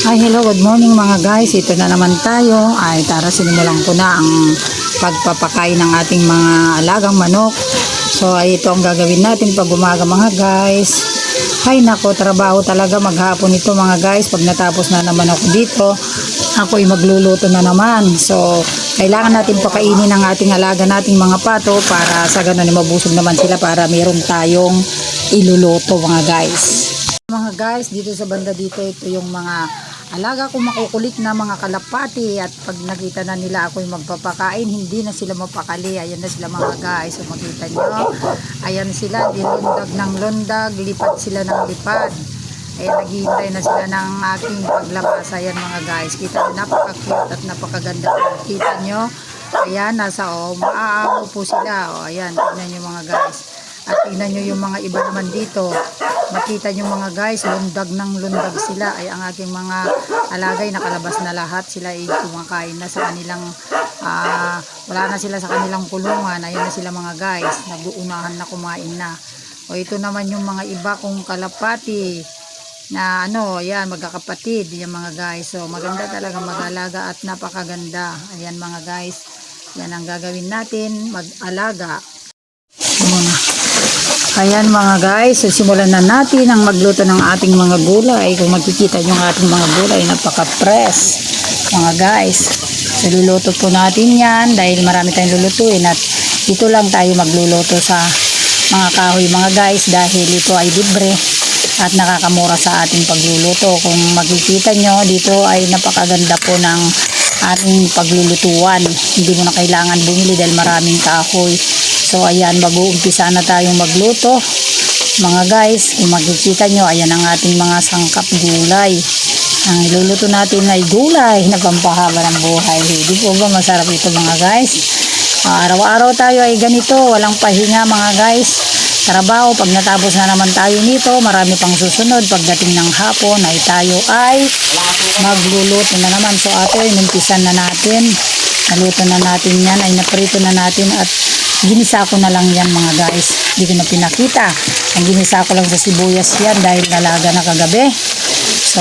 Hi, hello, good morning mga guys. Ito na naman tayo. Tara, sinimulan ko na ang pagpapakain ng ating mga alagang manok. So, ito ang gagawin natin pag umaga mga guys. Hay nako, trabaho talaga maghapon ito mga guys. Pag natapos na naman ako dito, ako'y magluluto na naman. So, kailangan natin pakainin ang ating alaga nating mga pato para sa ganun mabusog naman sila para meron tayong iluluto mga guys. Mga guys, dito sa banda dito, ito yung mga alaga ko makukulit na mga kalapati at pag nakita na nila ako'y magpapakain, hindi na sila mapakali. Ayan na sila mga guys. So makita nyo, ayan sila, dilundag ng lundag, lipat sila ng lipad. Ayan, naghihintay na sila ng aking paglabas. Ayan mga guys, kita nyo, napaka-cute at napakaganda. Kita nyo, ayan, nasa maaamo po sila. Ayan, tignan nyo mga guys. At tingnan nyo yung mga iba naman dito. Makita nyo mga guys, lundag ng lundag sila. Ay ang aking mga alagay nakalabas na lahat. Sila ay kumakain na sa kanilang, wala na sila sa kanilang kulungan. Ayan na sila mga guys, nag-uunahan na kumain na. O ito naman yung mga iba kong kalapati na ayan, magkakapatid. Yan mga guys. So maganda talaga mag-alaga at napakaganda. Ayan mga guys. Yan ang gagawin natin, mag-alaga. Ayan mga guys, so simulan na natin ang magluto ng ating mga gulay. Kung makikita nyo ang ating mga gulay, napaka-fresh mga guys. So luluto po natin yan dahil marami tayong lulutuin at dito lang tayo magluluto sa mga kahoy mga guys dahil ito ay libre at nakakamura sa ating pagluluto. Kung makikita nyo, dito ay napakaganda po ng ating paglulutuan. Hindi mo na kailangan bumili dahil maraming kahoy. So ayan, mag-uumpisa na tayong magluto mga guys. Kung makikita nyo, ayan ang ating mga sangkap gulay. Ang iluluto natin ay gulay na pampahaba ng buhay. Hindi po ba masarap ito mga guys? Araw-araw tayo ay ganito, walang pahinga mga guys. Trabaho, pag natapos na naman tayo nito, marami pang susunod. Pagdating ng hapon ay tayo ay magluluto na naman. So ato ay numpisan na natin. Naluto na natin yan, ay naprito na natin at ginisa ko na lang yan mga guys. Hindi ko na pinakita. Ang ginisa ko lang sa sibuyas yan dahil nalaga na kagabi. So,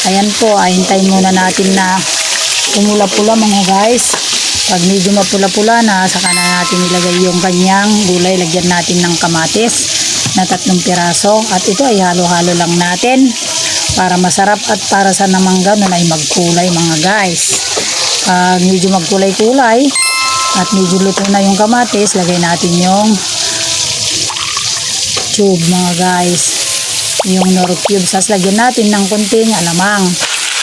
ayan po. Hintayin muna natin na pumula-pula mga guys. Pag medyo mapula-pula na, saka na natin ilagay yung kanyang gulay. Lagyan natin ng kamatis na 3 piraso. At ito ay halo-halo lang natin para masarap at para sa namang ganun ay magkulay mga guys. Medyo magkulay-kulay at medyo luto na yung kamatis, lagay natin yung tube mga guys, yung nor cubes. Sas lagyan natin ng konting alamang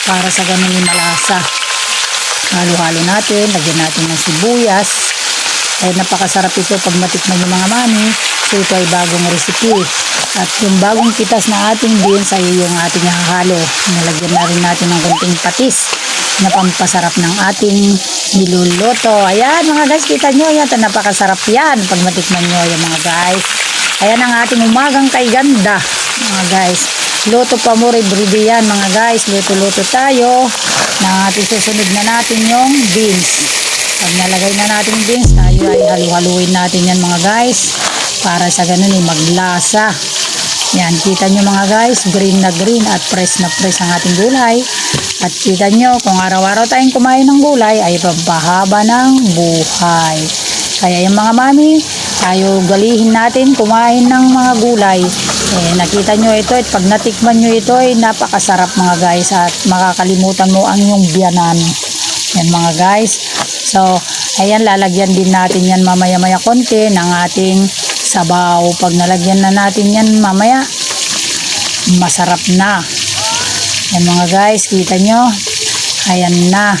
para sa ganun yung malasa. Halo-halo natin, lagyan natin ng sibuyas. Napakasarap ito pag matikman yung mga mami. So ito ay bagong recipe at yung bagong pitas na ating beans ay yung ating hahalo. Nalagyan na rin natin ng konting patis na pampasarap ng ating niluluto. Ayan mga guys, kita nyo yan, napakasarap yan pag matikman nyo yan mga guys. Ayan ang ating umagang kay ganda mga guys. Luto pa mo everyday yan mga guys. Luto-luto tayo na susunod na natin yung beans. Pag nalagay na natin yung beans, tayo ay halu-haluin natin yan mga guys para sa ganun maglasa. Yan, kita nyo mga guys, green na green at fresh na fresh ang ating gulay. At kita nyo, kung araw-araw tayong kumain ng gulay, ay pampahaba ng buhay. Kaya yung mga mami, tayo galihin natin kumain ng mga gulay. Nakita nyo ito, at pag natikman nyo ito, ay napakasarap mga guys. At makakalimutan mo ang iyong biyanan. Yan mga guys. So, ayan, lalagyan din natin yan mamaya-maya konti ng ating sabaw. Pag nalagyan na natin yan mamaya, masarap na. Yan mga guys, kita nyo. Ayan na.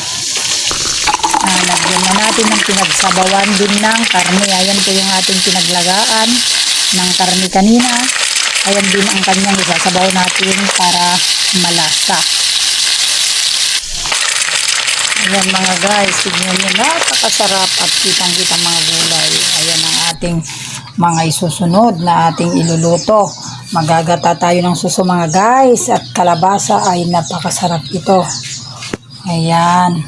Lagyan na natin ng pinagsabawan din ng karne. Ayan po yung ating pinaglagaan ng karne kanina. Ayan din ang kanyang isasabaw natin para malasa. Ayan mga guys, tignan nyo, napakasarap at kitang-kitang mga gulay. Ayan ang ating mga isusunod na ating iluluto. Magagata tayo ng suso mga guys at kalabasa ay napakasarap ito. Ayan.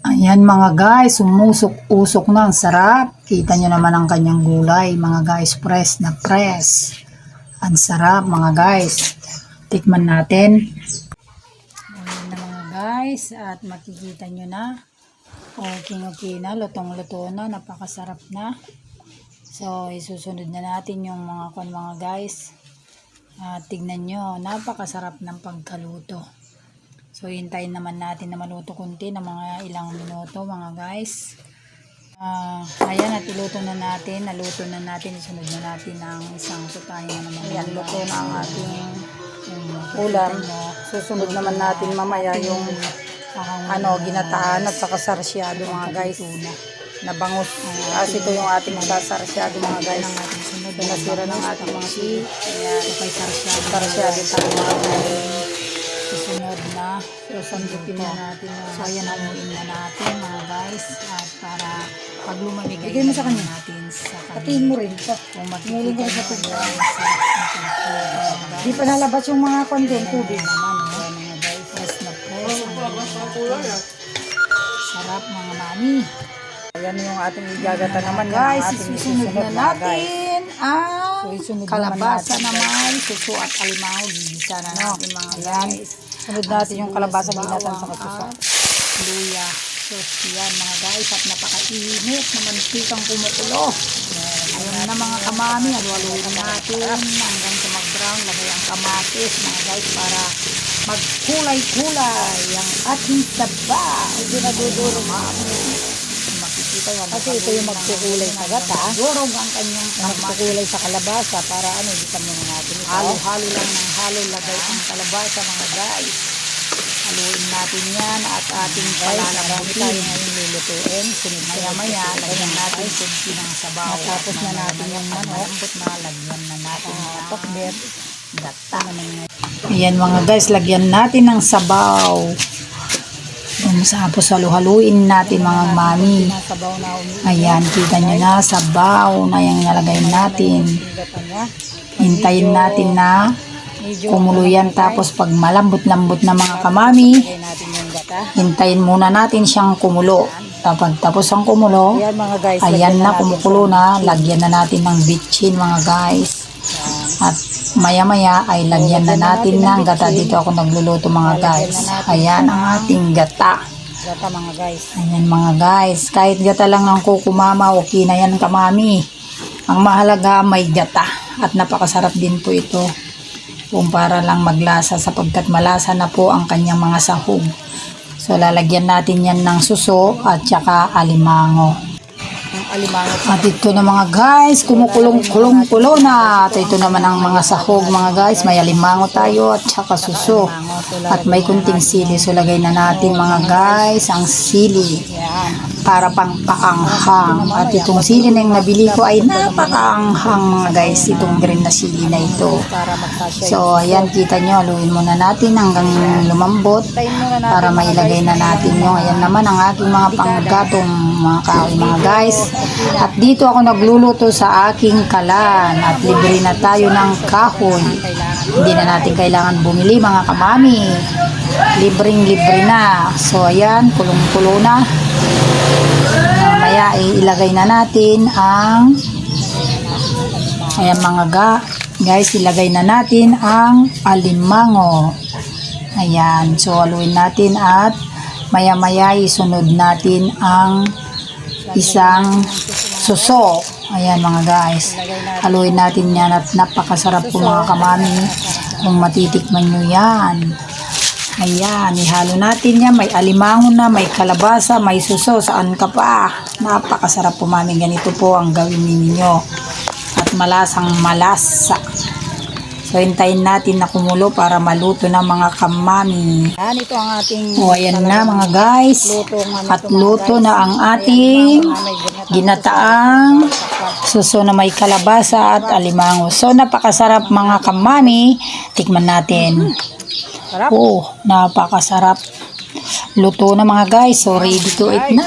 Ayan mga guys, umusok-usok na, ang sarap. Kita nyo naman ang kanyang gulay mga guys, fresh na fresh. Ang sarap mga guys. Tikman natin. Ayan na mga guys, at makikita nyo na. Okay na, lutong-luto na, napakasarap na. So, isusunod na natin yung mga guys. Tignan nyo, napakasarap ng pagkaluto. So, hintayin naman natin na maluto kunti ng mga ilang minuto mga guys. Ayan, at iluto na natin, naluto na natin, isunod na natin ang isang putahe na naman. Ayan, luto na ang ating ulam. Susunod naman natin mamaya yung ginataan at saka sarsyado mga guys. Na bangus. Kasi ito yung ating sarsyado mga guys. Nasira ng ating mga si. Ayan, sarsyado tayo mga guys. Susunod na. Susundutin na natin. So, ayan, hamuin na natin mga guys. At para pag lumamig, bigay mo sa kanya natin sa kanya. Patiin mo rin ito. Kung makikita nyo, di pa nalabas yung mga tubig. Mga guys, press na press. Sarap mga mami. Ayan yung ating igagata naman. Guys, ating isusunod na natin ang isunod kalabasa naman naman, suso at alimango. Gigisa na natin mga guys. Sunod natin yung kalabasa ginatan sa kasusa. Luya. So, yan mga guys, at napakainit na mantikang kumukulo. Ayan na mga kamami, haluhaluin natin hanggang sa mag-brown. Lagay ang kamatis mga guys para magkulay-kulay ang ating sabaw. Hindi naduduro mami. Makikita yan. Kasi ito yung magkukulay sa gata. Durog ang kanyang Magkukulay sa kalabasa para ibitan muna natin ito. halo-halo lang ng halo. Lagay ang kalabasa mga guys. Haluin natin yan at ating palalabutin. Tayo ngayon lulutuin. Maya-maya, lagyan natin kunti ng sabaw. Matapos na natin yung manok. Malambot na, lagyan na natin ang Pakbet. gata. Ayan mga guys, lagyan natin ng sabaw. Tapos halu-haluin natin mga mami. Sabaw na Ayan, kita nyo na, sabaw na yung nalagay natin. Hintayin natin na kumulo yan. Tapos pag malambot-lambot na mga kamami, natin yung gata. hintayin muna natin siyang kumulo. Tapos ang kumulo, Ayan mga guys. ayan na, kumukulo na. Lagyan na natin ng bitchin mga guys. At maya-maya ay lagyan na natin ng gata. Dito ako nagluluto mga guys. Ayan ang ating gata. Gata mga guys. Ayan mga guys. Kahit gata lang ng kukumama, okay na yan kamami. Ang mahalaga may gata. At napakasarap din po ito. Kung para lang maglasa sapagkat malasa na po ang kanyang mga sahog. So lalagyan natin yan ng suso at saka alimango. Alimango. At ito na mga guys, kumukulong-kulo na. At ito naman ang mga sahog mga guys. May alimango tayo at saka suso. At may kunting sili. So lagay na natin mga guys ang sili. Para pang paanghang. At itong sili na yung nabili ko ay napakaanghang mga guys. Itong green na sili na ito. So ayan, kita nyo. Haluin muna natin hanggang lumambot. Para mailagay na natin yung. Ayan naman ang aking mga panggatong mga kahoy mga guys. At dito ako nagluluto sa aking kalan. At libre na tayo ng kahoy. Hindi na natin kailangan bumili mga kamami. Libreng-libre na. So ayan, kulong-kulo na. Mamaya ilagay na natin ang ayan mga guys, ilagay na natin ang alimango. Ayan, so haluin natin at maya-maya isunod natin ang isang suso. Ayan mga guys, haluin natin yan at napakasarap po mga kamami kung matitikman nyo yan. Ayan, ihalo natin yan. May alimango na, may kalabasa, may suso. Saan ka pa? Napakasarap po mami. Ganito po ang gawin ninyo. At malasang malasa. So, hintayin natin na kumulo para maluto na mga kamami. Yan, ito ang ating Ayan na mga guys. At luto na ang ating ginataang suso na may kalabasa at alimango. So, napakasarap mga kamami. Tikman natin. Oh, napakasarap. Luto na mga guys. So, ready to eat na.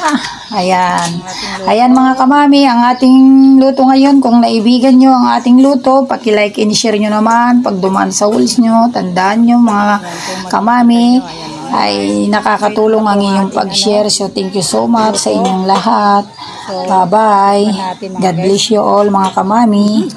Ayan. Ayan mga kamami, ang ating luto ngayon. Kung naibigan nyo ang ating luto, paki-like and share nyo naman. Pag dumaan sa walls nyo, tandaan nyo mga kamami, ay nakakatulong ang inyong pag-share. So, thank you so much sa inyong lahat. Bye-bye. God bless you all mga kamami.